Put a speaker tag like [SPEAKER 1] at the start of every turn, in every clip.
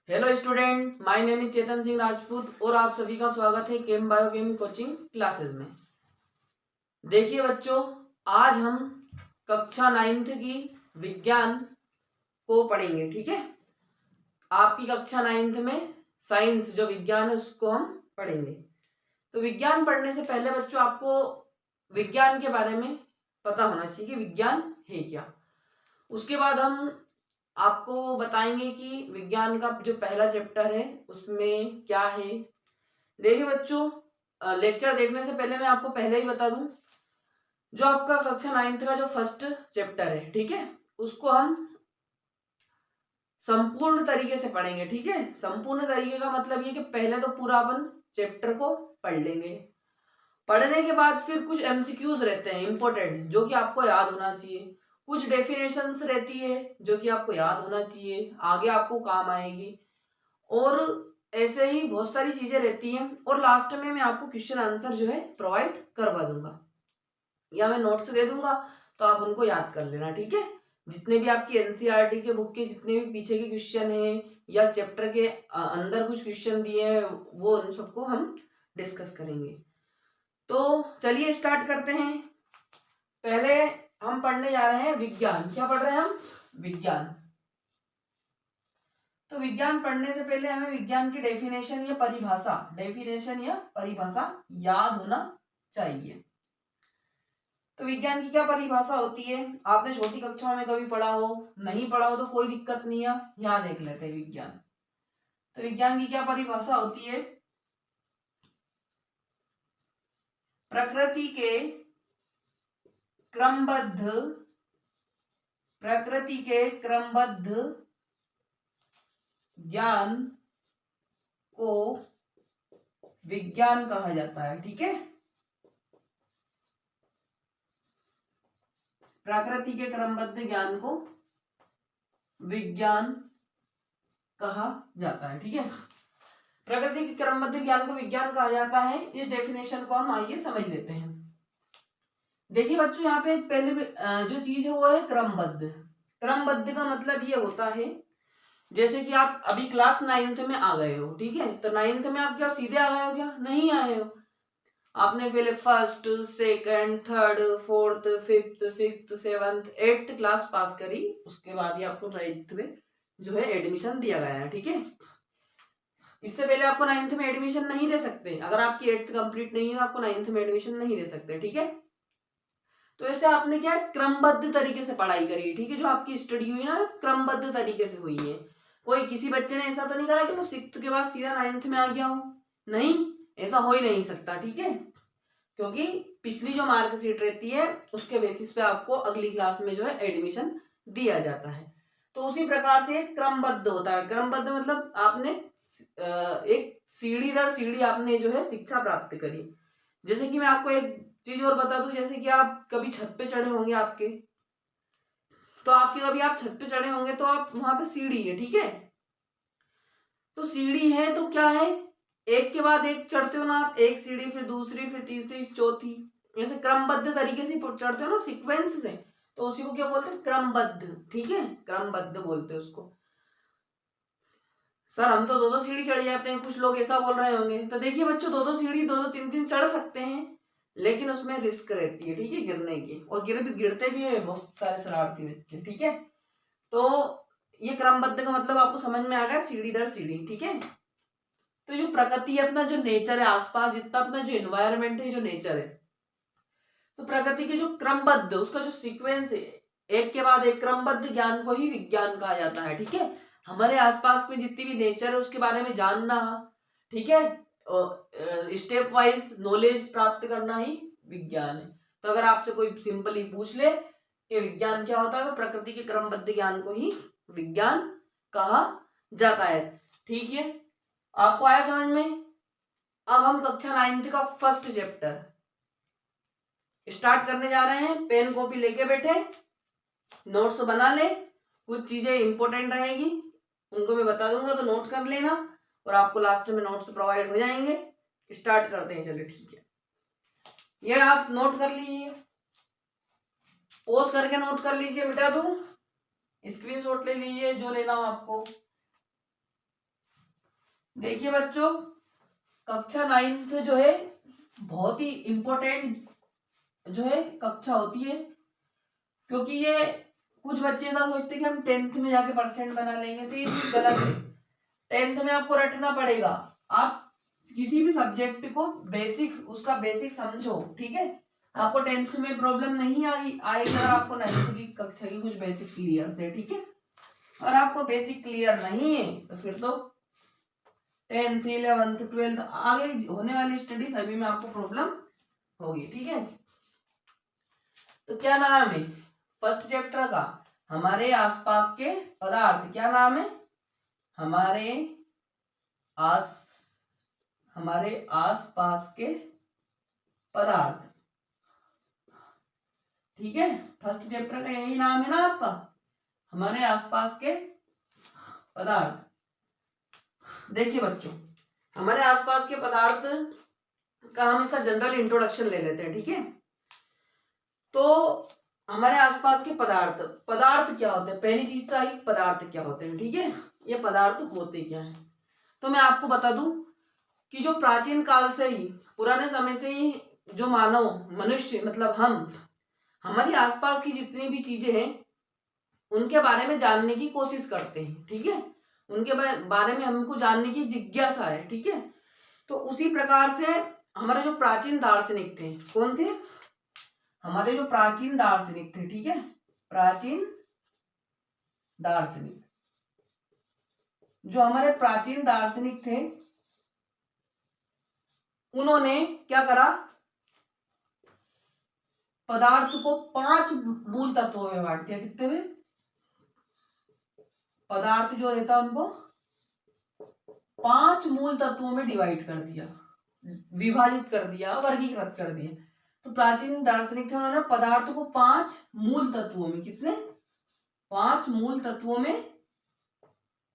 [SPEAKER 1] Hello student, my name is Chetan Singh Rajput और आप सभी का स्वागत है केम बायोकेम कोचिंग क्लासेस में। देखिए बच्चों, आज हम कक्षा 9th की विज्ञान को पढ़ेंगे। ठीक है, आपकी कक्षा 9th में साइंस जो विज्ञान है उसको हम पढ़ेंगे। तो विज्ञान पढ़ने से पहले बच्चों आपको विज्ञान के बारे में पता होना चाहिए कि विज्ञान है क्या। उसके बाद हम आपको बताएंगे कि विज्ञान का जो पहला चैप्टर है उसमें क्या है। देखिए बच्चों, लेक्चर देखने से पहले मैं आपको पहले ही बता दूं, जो आपका कक्षा 9th का जो फर्स्ट चैप्टर है, ठीक है, उसको हम संपूर्ण तरीके से पढ़ेंगे। ठीक है, संपूर्ण तरीके का मतलब ये कि पहले तो पूरा अपन चैप्टर को पढ़ लेंगे। पढ़ने के बाद फिर कुछ एमसीक्यूज रहते हैं इंपॉर्टेंट, जो कि आपको याद होना चाहिए। कुछ डेफिनेशंस रहती है जो कि आपको याद होना चाहिए, आगे आपको काम आएगी। और ऐसे ही बहुत सारी चीजें रहती हैं। और लास्ट में मैं आपको क्वेश्चन आंसर जो है प्रोवाइड करवा दूंगा या मैं नोट्स दे दूंगा, तो आप उनको याद कर लेना। ठीक है, जितने भी आपकी एनसीईआरटी के बुक के जितने भी पीछे के क्वेश्चन हैं या चैप्टर के अंदर कुछ क्वेश्चन दिए हैं, वो उन सबको हम डिस्कस करेंगे। तो चलिए स्टार्ट करते हैं। पहले हम पढ़ने जा रहे हैं विज्ञान। क्या पढ़ रहे हैं हम? विज्ञान। तो विज्ञान पढ़ने से पहले हमें विज्ञान की डेफिनेशन या परिभाषा याद होना चाहिए। तो विज्ञान की क्या परिभाषा होती है? आपने छोटी कक्षाओं में कभी पढ़ा हो, नहीं पढ़ा हो तो कोई दिक्कत नहीं है, यहाँ देख लेते हैं विज्ञान। तो विज्ञान की क्या परिभाषा होती है? प्रकृति के क्रमबद्ध ज्ञान को विज्ञान कहा जाता है। ठीक है, प्रकृति के क्रमबद्ध ज्ञान को विज्ञान कहा जाता है। ठीक है, प्रकृति के क्रमबद्ध ज्ञान को विज्ञान कहा जाता है। इस डेफिनेशन को हम आइए समझ लेते हैं। देखिए बच्चों, यहाँ पे पहले जो चीज है वो है क्रमबद्ध। क्रमबद्ध का मतलब ये होता है, जैसे कि आप अभी क्लास 9th में आ गए हो। ठीक है, तो 9th में आप क्या सीधे आ गए हो? क्या नहीं आए हो? आपने पहले first, second, third, fourth, fifth, sixth, seventh, 8th class pass करी। उसके बाद ही आपको 9th में जो है एडमिशन दिया गया है। ठीक है, इससे पहले आपको 9th में एडमिशन नहीं दे सकते। अगर आपकी 8th कंप्लीट नहीं है तो आपको 9th में एडमिशन नहीं दे सकते। ठीक है, तो ऐसे आपने क्या है, क्रमबद्ध तरीके से पढ़ाई करी। ठीक है, जो आपकी स्टडी हुई ना, क्रमबद्ध तरीके से हुई है। कोई किसी बच्चे ने ऐसा तो नहीं करा कि वो 6th के बाद सीधा 9th में आ गया हो। नहीं, ऐसा हो ही नहीं सकता। ठीक है, क्योंकि पिछली जो मार्कशीट रहती है उसके बेसिस पे आपको अगली क्लास में जो है एडमिशन दिया जाता है। तो उसी प्रकार से क्रमबद्ध होता है। क्रमबद्ध मतलब आपने एक सीढ़ी दर सीढ़ी आपने जो है शिक्षा प्राप्त करी। जैसे कि मैं आपको एक चीज और बता दूं, जैसे कि आप कभी छत पे चढ़े होंगे आपके, तो आपके कभी आप छत पे चढ़े होंगे तो आप वहां पे सीढ़ी है। ठीक है, तो सीढ़ी है तो क्या है, एक के बाद एक चढ़ते हो ना आप, एक सीढ़ी फिर दूसरी फिर तीसरी चौथी, ऐसे क्रमबद्ध तरीके से चढ़ते हो ना, सीक्वेंस से, तो उसी को क्या बोलते हैं? क्रमबद्ध। ठीक है, क्रमबद्ध बोलते हैं उसको। सर हम तो दो दो सीढ़ी चढ़ जाते हैं, कुछ लोग ऐसा बोल रहे होंगे। तो देखिए बच्चों, दो दो सीढ़ी दो दो तीन तीन चढ़ सकते हैं, लेकिन उसमें रिस्क रहती है। ठीक है, गिरने की, और गिरते भी है बहुत सारे शरारती बच्चे। ठीक है, तो ये क्रमबद्ध का मतलब आपको समझ में आ गया, सीढ़ी दर सीढ़ी। ठीक है, तो जो प्रकृति है, अपना जो नेचर है, आसपास जितना अपना जो एनवायरनमेंट है, जो नेचर है, तो प्रकृति के जो क्रमबद्ध, उसका जो सीक्वेंस है, एक के बाद एक क्रमबद्ध ज्ञान को ही विज्ञान कहा जाता है। ठीक है, हमारे आसपास में जितनी भी नेचर है उसके बारे में जानना, ठीक है, स्टेप वाइज नॉलेज प्राप्त करना ही विज्ञान है। तो अगर आपसे कोई सिंपली पूछ ले कि विज्ञान क्या होता है, तो प्रकृति के क्रमबद्ध ज्ञान को ही विज्ञान कहा जाता है। ठीक है, आपको आया समझ में? अब हम कक्षा 9th का फर्स्ट चैप्टर स्टार्ट करने जा रहे हैं। पेन कॉपी लेके बैठे, नोट्स बना ले। कुछ चीजें इंपॉर्टेंट रहेगी, उनको मैं बता दूंगा, तो नोट कर लेना, और आपको लास्ट में नोट्स प्रोवाइड हो जाएंगे। स्टार्ट करते हैं, चलिए ठीक है। ये आप नोट कर लीजिए, पोज करके नोट कर लीजिए, मिटा दूं, स्क्रीनशॉट ले लीजिए जो लेना हो आपको। देखिए बच्चों, कक्षा 9th जो है बहुत ही इंपॉर्टेंट जो है कक्षा होती है, क्योंकि ये कुछ बच्चे ऐसा सोचते हैं कि हम 10th में जाके परसेंट बना लेंगे, तो ये चीज गलत है। 10th में आपको रटना पड़ेगा। आप किसी भी सब्जेक्ट को बेसिक, उसका बेसिक समझो, ठीक है। आपको 10th में प्रॉब्लम नहीं आएगी अगर आपको 9th की कक्षा की कुछ बेसिक क्लियर है, ठीक है। और आपको बेसिक क्लियर नहीं है तो फिर तो 10th 11th 12th आगे होने वाली स्टडी सभी में आपको प्रॉब्लम होगी, ठीक है। तो क्या नाम है फर्स्ट चैप्टर का? हमारे आसपास के पदार्थ। क्या नाम है? हमारे आसपास के पदार्थ, ठीक है। फर्स्ट चैप्टर का यही नाम है ना आपका, हमारे आसपास के पदार्थ। देखिए बच्चों, हमारे आसपास के पदार्थ का हम इसका जनरल इंट्रोडक्शन ले लेते हैं, ठीक है। तो हमारे आसपास के पदार्थ क्या होते हैं? पहली चीज तो आई पदार्थ क्या होते हैं, ठीक है। ये पदार्थ होते क्या हैं? तो मैं आपको बता दूं कि जो प्राचीन काल से ही, पुराने समय से ही जो मनुष्य मतलब हमारी आसपास की जितनी भी चीजें हैं उनके बारे में जानने की कोशिश करते हैं, ठीक है। उनके बारे में हमको जानने की जिज्ञासा है, ठीक है। तो उसी प्रकार से हमारे जो प्राचीन दार्शनिक थे, कौन थे? हमारे जो प्राचीन दार्शनिक थे, ठीक है। प्राचीन दार्शनिक, जो हमारे प्राचीन दार्शनिक थे, उन्होंने क्या करा? पदार्थ को 5 मूल तत्वों में बांट दिया। कितने में? पदार्थ जो रहता उनको 5 मूल तत्वों में डिवाइड कर दिया, विभाजित कर दिया, वर्गीकृत कर दिया। तो प्राचीन दार्शनिक थे, उन्होंने पदार्थ को 5 मूल तत्वों में, कितने? 5 मूल तत्वों में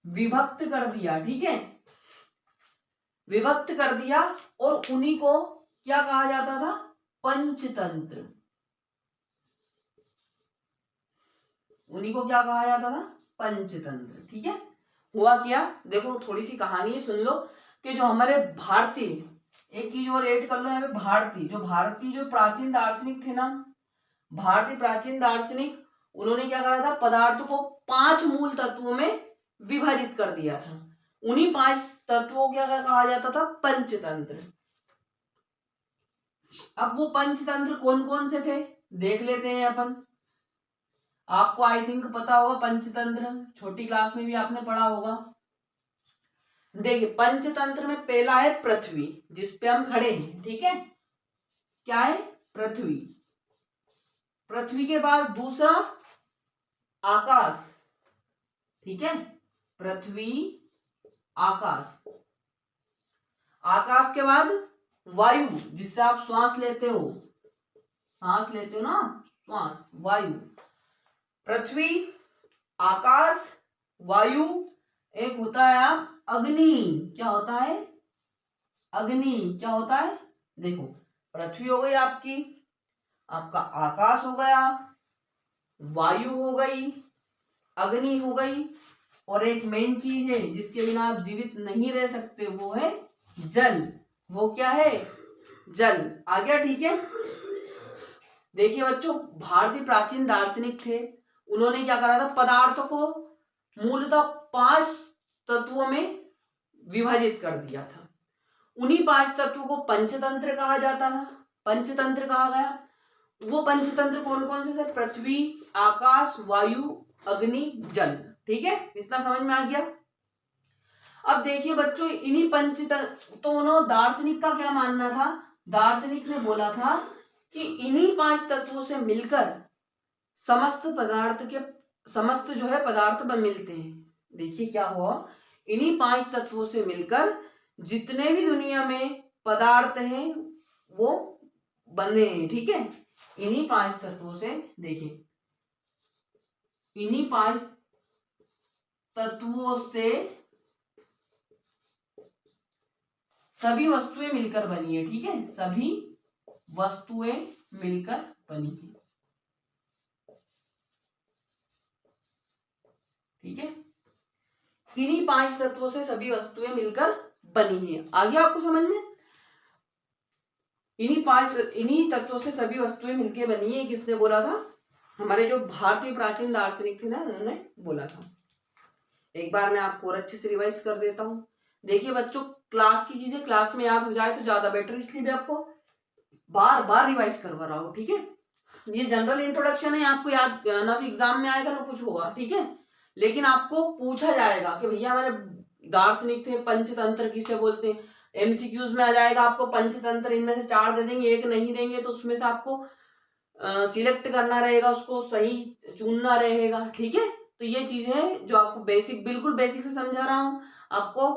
[SPEAKER 1] विभक्त कर दिया, ठीक है। विभक्त कर दिया और उन्हीं को क्या कहा जाता था? पंचतंत्र। उन्हीं को क्या कहा जाता था? पंचतंत्र, ठीक है। हुआ क्या? देखो थोड़ी सी कहानी है, सुन लो। कि जो हमारे भारतीय, एक चीज और ऐड कर लो यहाँ पे, भारतीय जो प्राचीन दार्शनिक थे ना, भारतीय प्राचीन दार्शनिक, उन्होंने क्या करा था? पदार्थ को 5 मूल तत्वों में विभाजित कर दिया था। उन्हीं 5 तत्वों को क्या कहा जाता था? पंचतंत्र। अब वो पंचतंत्र कौन कौन से थे देख लेते हैं अपन। आपको आई थिंक पता होगा पंचतंत्र, छोटी क्लास में भी आपने पढ़ा होगा। देखिए पंचतंत्र में पहला है पृथ्वी, जिसपे हम खड़े हैं, ठीक है। क्या है? पृथ्वी। पृथ्वी के बाद दूसरा आकाश, ठीक है। पृथ्वी, आकाश। आकाश के बाद वायु, जिससे आप श्वास लेते हो, ना, श्वास, वायु। पृथ्वी, आकाश, वायु। एक होता है अग्नि। क्या होता है? अग्नि। क्या होता है? देखो, पृथ्वी हो गई आपकी, आपका आकाश हो गया, वायु हो गई, अग्नि हो गई, और एक मेन चीज है जिसके बिना आप जीवित नहीं रह सकते, वो है जल। वो क्या है? जल। आ गया, ठीक है। देखिए बच्चों, भारतीय प्राचीन दार्शनिक थे, उन्होंने क्या करा था? पदार्थ को मूलतः 5 तत्वों में विभाजित कर दिया था। उन्हीं 5 तत्वों को पंचतंत्र कहा जाता था, पंचतंत्र कहा गया। वो पंचतंत्र कौन कौन से थे? पृथ्वी, आकाश, वायु, अग्नि, जल, ठीक है। इतना समझ में आ गया। अब देखिए बच्चों, इन्हीं पंचतंत्र, तो उन्होंने दार्शनिक का क्या मानना था? दार्शनिक ने बोला था कि इन्हीं 5 तत्वों से मिलकर समस्त जो है पदार्थ बन मिलते हैं। देखिए क्या हुआ, इन्हीं 5 तत्वों से मिलकर जितने भी दुनिया में पदार्थ हैं वो बने हैं, ठीक है। इन्हीं 5 तत्वों से, देखिए इन्हीं 5 तत्वों से सभी वस्तुएं मिलकर बनी है, ठीक है। सभी वस्तुएं मिलकर बनी है, ठीक है। इन्हीं 5 तत्वों से सभी वस्तुएं मिलकर बनी है। आ गया आपको समझ में? इन्हीं तत्वों से सभी वस्तुएं मिलके बनी है। किसने बोला था? हमारे जो भारतीय प्राचीन दार्शनिक थे ना, उन्होंने बोला था। एक बार मैं आपको और अच्छे से रिवाइज कर देता हूँ। देखिए बच्चों, क्लास की चीजें क्लास में याद हो जाए तो ज्यादा बेटर, इसलिए मैं आपको बार बार रिवाइज करवा रहा हूँ। ठीक है, ये जनरल इंट्रोडक्शन है, आपको याद ना तो एग्जाम में आएगा ना कुछ होगा। ठीक है, लेकिन आपको पूछा जाएगा कि भैया हमारे दार्शनिक थे, पंचतंत्र किसे बोलते हैं। एमसीक्यूज में आ जाएगा आपको पंचतंत्र, इनमें से 4 दे देंगे, 1 नहीं देंगे, तो उसमें से आपको सिलेक्ट करना रहेगा, उसको सही चुनना रहेगा। ठीक है, तो ये चीजें हैं जो आपको बेसिक, बिल्कुल बेसिक से समझा रहा हूं आपको।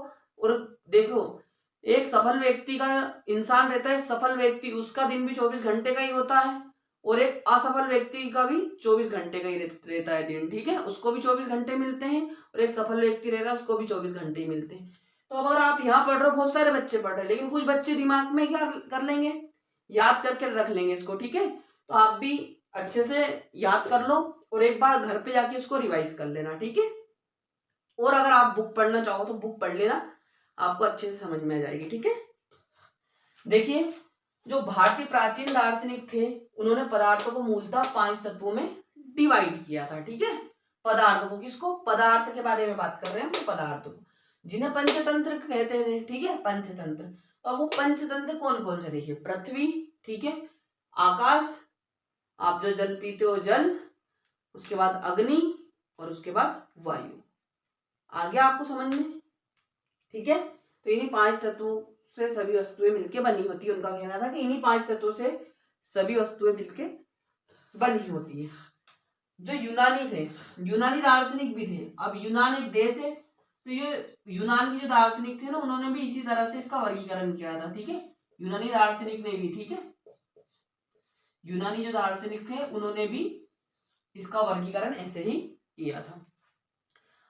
[SPEAKER 1] और देखो, एक सफल व्यक्ति का, इंसान रहता है सफल व्यक्ति, उसका दिन भी 24 घंटे का ही होता है, और एक असफल व्यक्ति का भी 24 घंटे का ही रहता है दिन। ठीक है, उसको भी 24 घंटे मिलते हैं, और एक सफल व्यक्ति रहता है उसको भी 24 घंटे ही मिलते हैं। तो अगर आप यहाँ पढ़ रहे हो, बहुत सारे बच्चे पढ़ रहे हैं, लेकिन कुछ बच्चे दिमाग में क्या कर लेंगे, याद करके रख लेंगे इसको। ठीक है, तो आप भी अच्छे से याद कर लो, और एक बार घर पे जाके इसको रिवाइज कर लेना। ठीक है, और अगर आप बुक पढ़ना चाहो तो बुक पढ़ लेना, आपको अच्छे से समझ में आ जाएगी। ठीक है, देखिए जो भारतीय प्राचीन दार्शनिक थे, उन्होंने पदार्थों को मूलतः 5 तत्वों में डिवाइड किया था। ठीक है, पदार्थों को, किसको? पदार्थ के बारे में बात कर रहे हैं हम, पदार्थों को, जिन्हें पंचतंत्र कहते थे। ठीक है, पंचतंत्र। तो वो पंचतंत्र कौन कौन से? देखिए, पृथ्वी, ठीक है, आकाश, आप जो जल पीते हो जल, उसके बाद अग्नि, और उसके बाद वायु। आ गया आपको समझ में? ठीक है, तो इन्हीं 5 तत्वों से सभी वस्तुएं मिलके बनी होती है। उनका कहना था कि इन्हीं 5 तत्वों से सभी वस्तुएं मिलके बनी होती है। जो यूनानी थे, यूनानी दार्शनिक भी थे। अब यूनान एक देश है, तो ये यूनान के जो दार्शनिक थे ना, उन्होंने भी इसी तरह से इसका वर्गीकरण किया था। ठीक है, यूनानी दार्शनिक ने भी, ठीक है, यूनानी जो दार्शनिक थे उन्होंने भी इसका वर्गीकरण ऐसे ही किया था।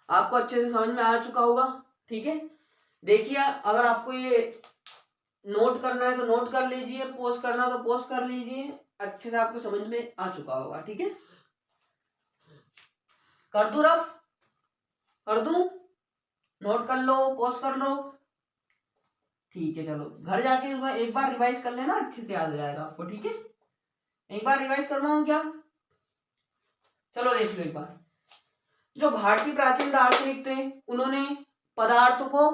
[SPEAKER 1] आपको अच्छे से समझ में आ चुका होगा। ठीक है, देखिए अगर आपको ये नोट करना है तो नोट कर लीजिए, पोस्ट करना तो पोस्ट कर लीजिए, अच्छे से आपको समझ में आ चुका होगा। ठीक है, कर दूं रफ? कर दूं? नोट कर लो, पोस्ट कर लो। ठीक है, चलो घर जाके एक बार रिवाइज कर लेना, अच्छे से याद हो जाएगा आपको। ठीक है, एक बार रिवाइज करवाऊं क्या? चलो देख लो एक बार। जो भारतीय प्राचीन दार्शनिक थे, उन्होंने पदार्थों को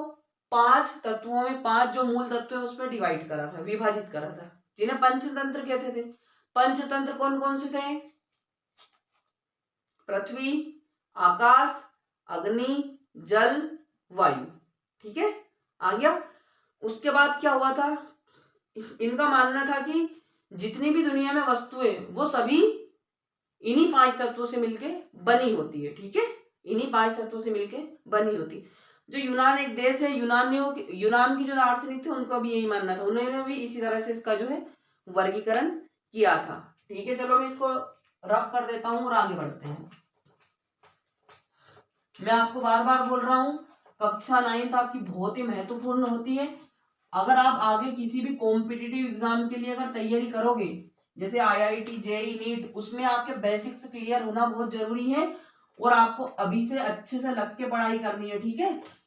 [SPEAKER 1] 5 तत्वों में, 5 जो मूल तत्व है उसमें डिवाइड करा था, विभाजित करा था, जिन्हें पंचतंत्र कहते थे। पंचतंत्र कौन कौन से थे? पृथ्वी, आकाश, अग्नि, जल, वायु। ठीक है, आ गया। उसके बाद क्या हुआ था? इनका मानना था कि जितनी भी दुनिया में वस्तुएं, वो सभी इन्हीं 5 तत्वों से मिलके बनी होती है। ठीक है, इन्हीं 5 तत्वों से मिलके बनी होती। जो यूनान एक देश है, यूनान की जो दार्शनिक थे, उनका भी यही मानना था, उन्होंने भी इसी तरह से इसका जो है वर्गीकरण किया था। ठीक है, चलो मैं इसको रफ कर देता हूं और आगे बढ़ते हैं। मैं आपको बार बार बोल रहा हूं, कक्षा 9 आपकी बहुत ही महत्वपूर्ण होती है। अगर आप आगे किसी भी कॉम्पिटिटिव एग्जाम के लिए अगर तैयारी करोगे, जैसे आईआईटी, जेई, नीट, उसमें आपके बेसिक्स क्लियर होना बहुत जरूरी है, और आपको अभी से अच्छे से लग के पढ़ाई करनी है। ठीक है,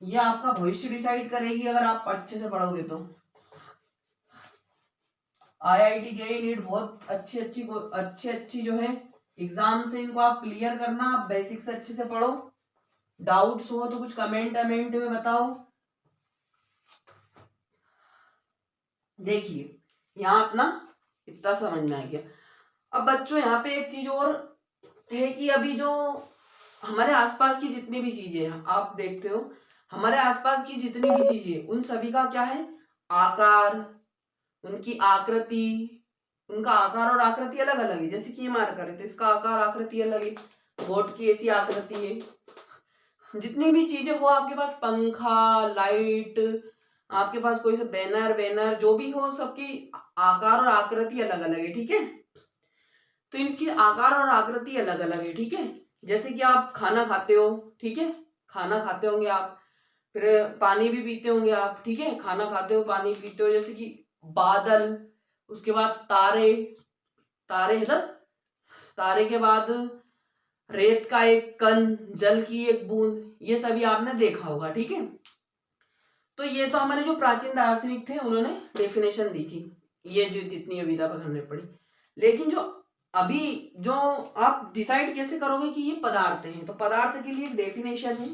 [SPEAKER 1] ये आपका भविष्य डिसाइड करेगी अगर आप अच्छे से पढ़ोगे तो। आईआईटी, जेई, नीट बहुत अच्छी जो है एग्जाम से, इनको आप क्लियर करना। आप बेसिक से अच्छे से पढ़ो, डाउट्स हो तो कुछ कमेंट में बताओ। देखिए यहाँ अपना इतना समझ में आ गया। अब बच्चों यहाँ पे एक चीज और है कि अभी जो हमारे आसपास की जितनी भी चीजें हैं, आप देखते हो हमारे आसपास की जितनी भी चीजें, उन सभी का क्या है? आकार, उनकी आकृति, उनका आकार और आकृति अलग अलग है। जैसे कि ये मार्कर है तो इसका आकार आकृति अलग है, बोट की ऐसी आकृति है। जितनी भी चीजें हो आपके पास, पंखा, लाइट, आपके पास कोई सा बैनर जो भी हो, सबकी आकार और आकृति अलग अलग है। ठीक है, तो इनकी आकार और आकृति अलग अलग है। ठीक है, जैसे कि आप खाना खाते हो, ठीक है, खाना खाते होंगे आप, फिर पानी भी पीते होंगे आप। ठीक है, खाना खाते हो, पानी पीते हो, जैसे कि बादल, उसके बाद तारे, तारे है ना, तारे के बाद रेत का एक कण, जल की एक बूंद, ये सभी आपने देखा होगा। ठीक है, तो ये तो हमारे जो प्राचीन दार्शनिक थे उन्होंने डेफिनेशन दी थी, ये जो जितनी अविदा पर हमने पढ़ी। लेकिन जो अभी जो आप डिसाइड कैसे करोगे कि ये पदार्थ हैं, तो पदार्थ के लिए एक डेफिनेशन है।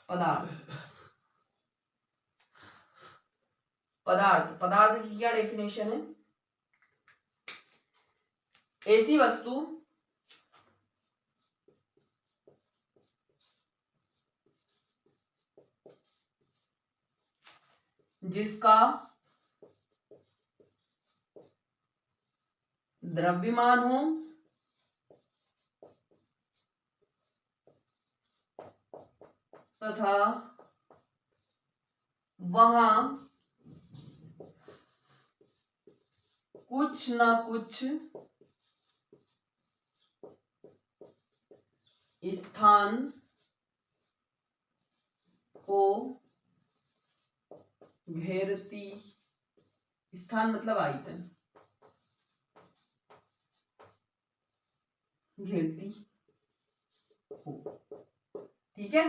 [SPEAKER 1] पदार्थ, पदार्थ पदार्थ की क्या डेफिनेशन है? ऐसी वस्तु जिसका द्रव्यमान हो तथा वहां कुछ ना कुछ स्थान को घेरती, स्थान मतलब आयतन, घेरती हो। ठीक है,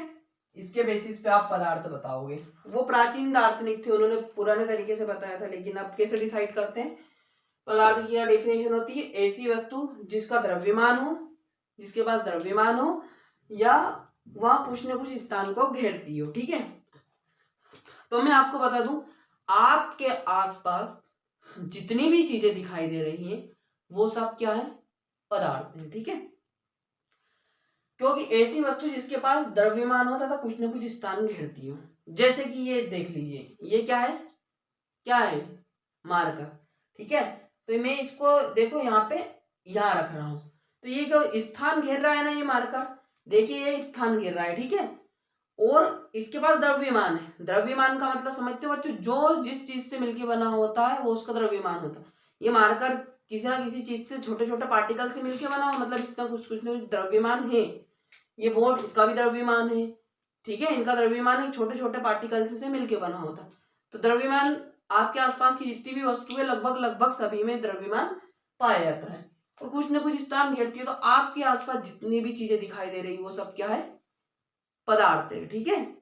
[SPEAKER 1] इसके बेसिस पे आप पदार्थ बताओगे। वो प्राचीन दार्शनिक थे, उन्होंने पुराने तरीके से बताया था, लेकिन अब कैसे डिसाइड करते हैं? पदार्थ की डेफिनेशन होती है ऐसी वस्तु जिसका द्रव्यमान हो, जिसके पास द्रव्यमान हो या वहां कुछ न कुछ स्थान को घेरती हो। ठीक है, तो मैं आपको बता दूं, आपके आसपास जितनी भी चीजें दिखाई दे रही हैं वो सब क्या है? पदार्थ है। ठीक है, क्योंकि ऐसी वस्तु जिसके पास द्रव्यमान हो तथा कुछ न कुछ स्थान घेरती हो। जैसे कि ये देख लीजिए, ये क्या है? क्या है? मार्कर। ठीक है, तो मैं इसको देखो यहाँ पे यहाँ रख रहा हूं, तो ये क्या स्थान घेर रहा है ना, ये मार्कर। देखिए ये स्थान घेर रहा है। ठीक है, और इसके पास द्रव्यमान है। द्रव्यमान का मतलब समझते हो बच्चों, जो जिस चीज से मिलकर बना होता है वो उसका द्रव्यमान होता है। ये मार्कर किसी ना किसी चीज से, छोटे छोटे पार्टिकल से मिलकर बना हो, मतलब इसका कुछ कुछ द्रव्यमान है। ये बोर्ड, इसका भी द्रव्यमान है। ठीक है, इनका द्रव्यमान है, छोटे छोटे पार्टिकल्स से मिलकर बना होता है। तो द्रव्यमान आपके आसपास की जितनी भी वस्तुएं लगभग लगभग सभी में द्रव्यमान पाया जाता है, और कुछ न कुछ स्थान घेरती है। तो आपके आसपास जितनी भी चीजें दिखाई दे रही वो सब क्या है? पदार्थ है। ठीक है,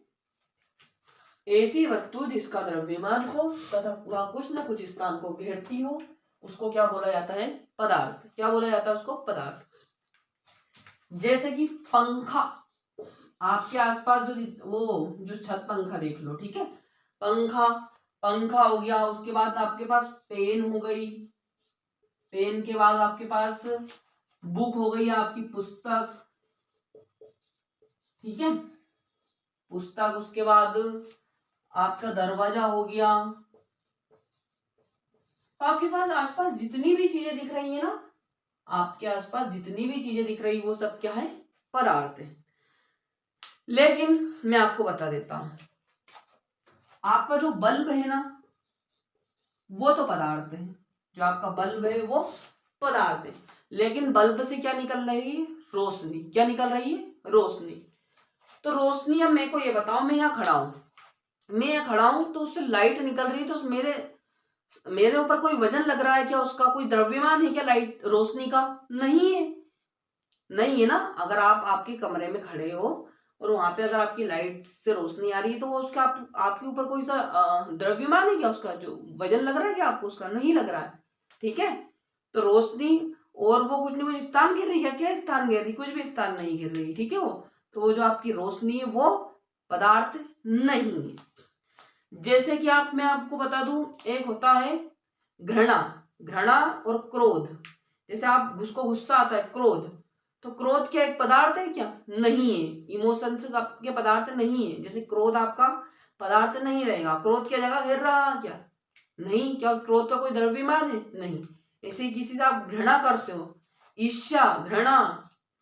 [SPEAKER 1] ऐसी वस्तु जिसका द्रव्यमान हो तथा वह कुछ न कुछ स्थान को घेरती हो, उसको क्या बोला जाता है? पदार्थ। क्या बोला जाता है उसको? पदार्थ। जैसे कि पंखा, आपके आसपास जो वो जो छत पंखा देख लो। ठीक है, पंखा, पंखा हो गया, उसके बाद आपके पास पेन हो गई, पेन के बाद आपके पास बुक हो गई, आपकी पुस्तक। ठीक है, पुस्तक, उसके बाद आपका दरवाजा हो गया। तो आपके पास आसपास जितनी भी चीजें दिख रही है ना, आपके आसपास जितनी भी चीजें दिख रही वो सब क्या है? पदार्थ है। लेकिन मैं आपको बता देता हूं, आपका जो बल्ब है ना वो तो पदार्थ है, जो आपका बल्ब है वो पदार्थ है। लेकिन बल्ब से क्या निकल रही है? रोशनी। क्या निकल रही है? रोशनी। तो रोशनी, अब मेरे को ये बताओ, मैं यहाँ खड़ा हूं, मैं यहाँ खड़ा हूं तो उससे लाइट निकल रही है, तो मेरे मेरे ऊपर कोई वजन लग रहा है क्या? उसका कोई द्रव्यमान है क्या लाइट रोशनी का? नहीं है, नहीं है ना। अगर आप आपके कमरे में खड़े हो और वहां पे अगर आपकी लाइट से रोशनी आ रही है, तो वो उसका आपके ऊपर कोई सा द्रव्यमान है क्या? उसका जो वजन लग रहा है क्या आपको? उसका नहीं लग रहा है। ठीक है, तो रोशनी, और वो कुछ नहीं, कुछ स्थान गिर रही है क्या? स्थान गिर रही? कुछ भी स्थान नहीं गिर रही। ठीक है, वो तो वो जो आपकी रोशनी है वो पदार्थ नहीं है। जैसे कि मैं आपको बता दूं, एक होता है घृणा, घृणा और क्रोध। जैसे आप उसको गुस्सा आता है, क्रोध, तो क्रोध क्या एक पदार्थ है क्या? नहीं है, इमोशंस के पदार्थ नहीं है। जैसे क्रोध आपका पदार्थ नहीं रहेगा, क्रोध क्या जगह घेर रहा क्या? नहीं। क्या क्रोध का कोई द्रव्यमान है? नहीं। ऐसे किसी से आप घृणा करते हो, ईर्ष्या, घृणा।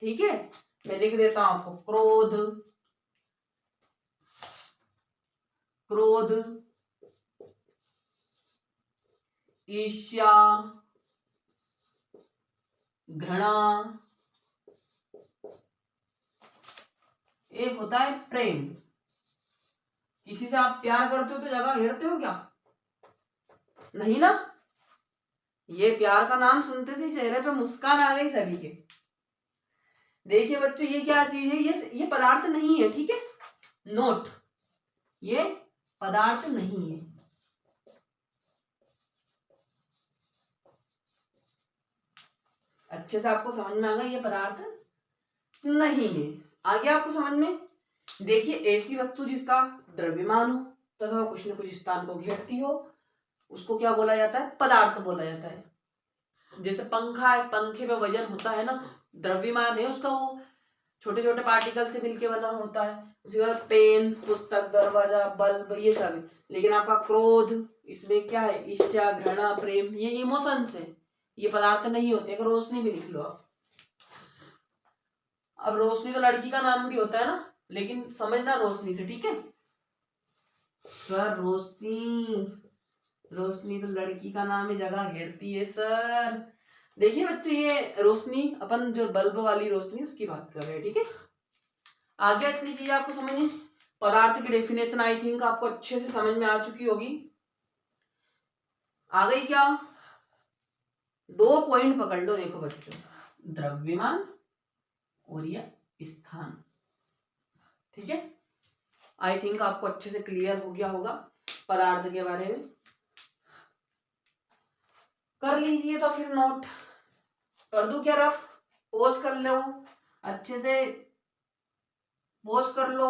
[SPEAKER 1] ठीक है, मैं लिख देता हूं आपको, क्रोध, क्रोध, ईर्ष्या, घृणा। एक होता है प्रेम, किसी से आप प्यार करते हो तो जगह घेरते हो क्या? नहीं ना। ये प्यार का नाम सुनते से चेहरे पे मुस्कान आ गई सभी के। देखिए बच्चों, ये क्या चीज है? ये पदार्थ नहीं है, ठीक है, नोट, ये पदार्थ नहीं है। अच्छे से आपको समझ में आ गया, ये पदार्थ नहीं है। आगे आपको समझ में, देखिए ऐसी वस्तु जिसका द्रव्यमान हो तथा कुछ न कुछ स्थान को घेरती हो, उसको क्या बोला जाता है? पदार्थ बोला जाता है। जैसे पंखा है, पंखे में वजन होता है ना, द्रव्यमान है उसका, वो छोटे छोटे पार्टिकल से मिलके बना होता है। उसके बाद पेन, पुस्तक, दरवाजा, बल्ब, ये सब है। लेकिन आपका क्रोध, इसमें क्या है? इच्छा, घृणा, प्रेम, ये इमोशंस है, ये पदार्थ नहीं होते। अगर रोशनी भी लिख लो आप। अब रोशनी तो लड़की का नाम भी होता है ना, लेकिन समझना रोशनी से, ठीक है सर? रोशनी तो लड़की का नाम है, जगह घेरती है सर। देखिए बच्चों, ये रोशनी अपन जो बल्ब वाली रोशनी उसकी बात कर रहे हैं, ठीक है। आगे इतनी चीजें आपको समझनी। पदार्थ की डेफिनेशन आई थिंक आपको अच्छे से समझ में आ चुकी होगी। आ गई क्या? 2 पॉइंट पकड़ लो, देखो बच्चों, द्रव्यमान और ये स्थान, ठीक है। आई थिंक आपको अच्छे से क्लियर हो गया होगा पदार्थ के बारे में। कर लीजिए तो फिर नोट कर दूं क्या रफ? पोज कर लो अच्छे से, पोज कर लो,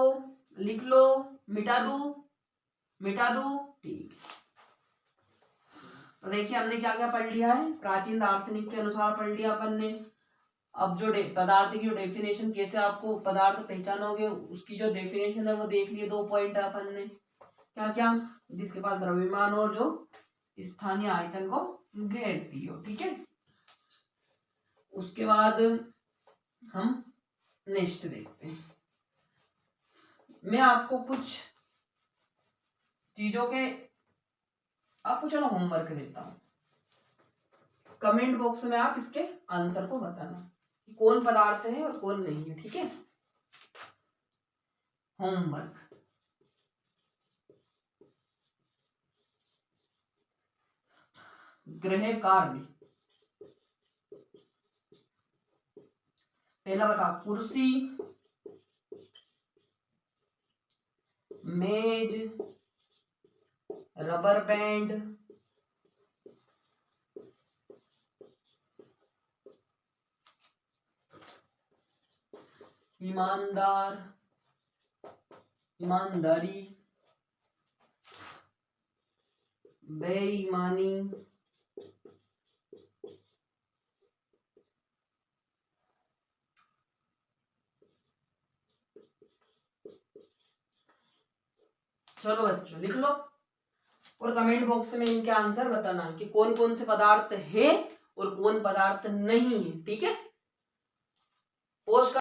[SPEAKER 1] लिख लो, मिटा दू, ठीक। तो देखिए हमने क्या क्या पढ़ लिया है, प्राचीन दार्शनिक के अनुसार पढ़ लिया अपन ने। अब जो पदार्थ की जो डेफिनेशन, कैसे आपको पदार्थ पहचानोगे उसकी जो डेफिनेशन है वो देख लिए। 2 पॉइंट है अपन ने, क्या क्या? जिसके पास द्रव्यमान और जो स्थानीय आयतन को घेरती हो, ठीक है। उसके बाद हम नेक्स्ट देखते हैं। मैं आपको कुछ चीजों के आपको चलो होमवर्क देता हूं। कमेंट बॉक्स में आप इसके आंसर को बताना कि कौन पदार्थ है और कौन नहीं है, ठीक है। होमवर्क, गृह कार्य। पहला बता, कुर्सी, मेज, रबर बैंड, ईमानदार, ईमानदारी, बेईमानी, चलो बच्चों लिख लो और कमेंट बॉक्स में इनके आंसर बताना कि कौन कौन से पदार्थ है और कौन पदार्थ नहीं है, ठीक है। पोस्ट